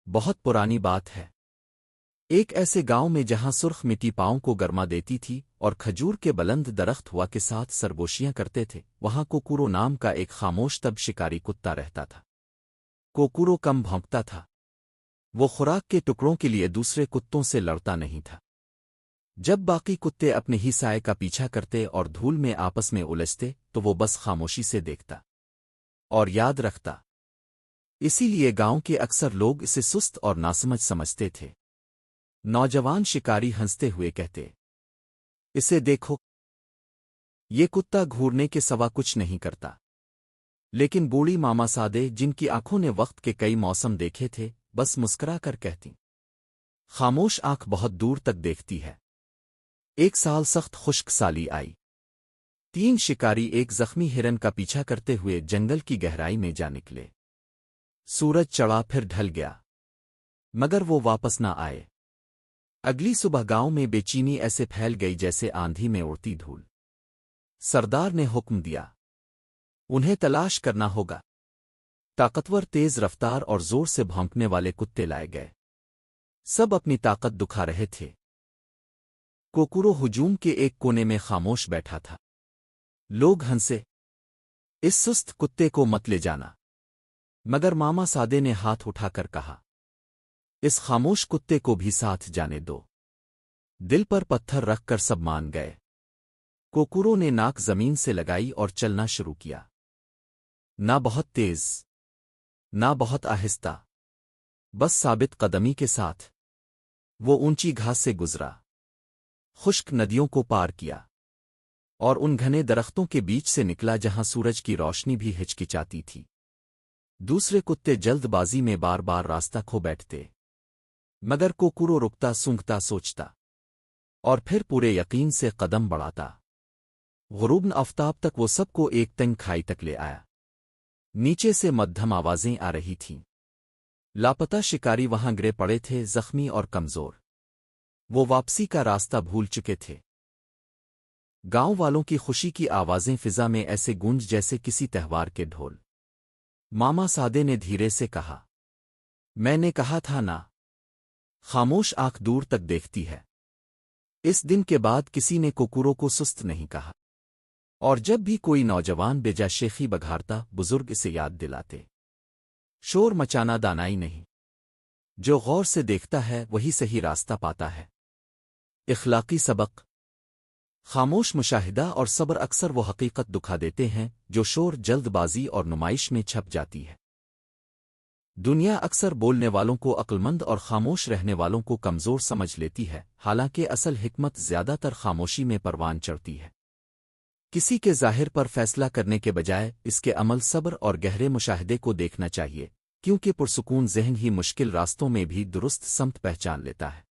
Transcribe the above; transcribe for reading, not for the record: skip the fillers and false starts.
بہت پرانی بات ہے۔ ایک ایسے گاؤں میں جہاں سرخ مٹی پاؤں کو گرما دیتی تھی اور کھجور کے بلند درخت ہوا کے ساتھ سرگوشیاں کرتے تھے، وہاں کوکورو نام کا ایک خاموش تب شکاری کتا رہتا تھا۔ کوکورو کم بھونکتا تھا۔ وہ خوراک کے ٹکڑوں کے لیے دوسرے کتوں سے لڑتا نہیں تھا۔ جب باقی کتے اپنے ہی سائے کا پیچھا کرتے اور دھول میں آپس میں الجھتے تو وہ بس خاموشی سے دیکھتا اور یاد رکھتا۔ اسی لیے گاؤں کے اکثر لوگ اسے سست اور ناسمجھ سمجھتے تھے۔ نوجوان شکاری ہنستے ہوئے کہتے، اسے دیکھو، یہ کتا گھورنے کے سوا کچھ نہیں کرتا۔ لیکن بوڑھی ماما سادے، جن کی آنکھوں نے وقت کے کئی موسم دیکھے تھے، بس مسکرا کر کہتی، خاموش آنکھ بہت دور تک دیکھتی ہے۔ ایک سال سخت خشک سالی آئی۔ 3 شکاری ایک زخمی ہرن کا پیچھا کرتے ہوئے جنگل کی گہرائی میں جا نکلے۔ سورج چڑھا پھر ڈھل گیا، مگر وہ واپس نہ آئے۔ اگلی صبح گاؤں میں بے چینی ایسے پھیل گئی جیسے آندھی میں اڑتی دھول۔ سردار نے حکم دیا، انہیں تلاش کرنا ہوگا۔ طاقتور، تیز رفتار اور زور سے بھونکنے والے کتے لائے گئے۔ سب اپنی طاقت دکھا رہے تھے۔ کوکورو ہجوم کے ایک کونے میں خاموش بیٹھا تھا۔ لوگ ہنسے، اس سست کتے کو مت لے جانا، مگر ماما سادے نے ہاتھ اٹھا کر کہا، اس خاموش کتے کو بھی ساتھ جانے دو۔ دل پر پتھر رکھ کر سب مان گئے۔ کوکورو نے ناک زمین سے لگائی اور چلنا شروع کیا۔ نہ بہت تیز، نہ بہت آہستہ، بس ثابت قدمی کے ساتھ۔ وہ اونچی گھاس سے گزرا، خشک ندیوں کو پار کیا، اور ان گھنے درختوں کے بیچ سے نکلا جہاں سورج کی روشنی بھی ہچکچاتی تھی۔ دوسرے کتے جلد بازی میں بار بار راستہ کھو بیٹھتے، مگر کوکورو رکتا، سونگھتا، سوچتا، اور پھر پورے یقین سے قدم بڑھاتا۔ غروب آفتاب تک وہ سب کو ایک تنگ کھائی تک لے آیا۔ نیچے سے مدھم آوازیں آ رہی تھیں۔ لاپتہ شکاری وہاں گرے پڑے تھے، زخمی اور کمزور۔ وہ واپسی کا راستہ بھول چکے تھے۔ گاؤں والوں کی خوشی کی آوازیں فضا میں ایسے گونج جیسے کسی تہوار کے ڈھول۔ ماما سادے نے دھیرے سے کہا، میں نے کہا تھا نا، خاموش آنکھ دور تک دیکھتی ہے۔ اس دن کے بعد کسی نے کوکورو کو سست نہیں کہا، اور جب بھی کوئی نوجوان بے جا شیخی بگھارتا، بزرگ اسے یاد دلاتے، شور مچانا دانائی نہیں، جو غور سے دیکھتا ہے وہی صحیح راستہ پاتا ہے۔ اخلاقی سبق: خاموش مشاہدہ اور صبر اکثر وہ حقیقت دکھا دیتے ہیں جو شور، جلد بازی اور نمائش میں چھپ جاتی ہے۔ دنیا اکثر بولنے والوں کو عقلمند اور خاموش رہنے والوں کو کمزور سمجھ لیتی ہے، حالانکہ اصل حکمت زیادہ تر خاموشی میں پروان چڑھتی ہے۔ کسی کے ظاہر پر فیصلہ کرنے کے بجائے اس کے عمل، صبر اور گہرے مشاہدے کو دیکھنا چاہیے، کیونکہ پرسکون ذہن ہی مشکل راستوں میں بھی درست سمت پہچان لیتا ہے۔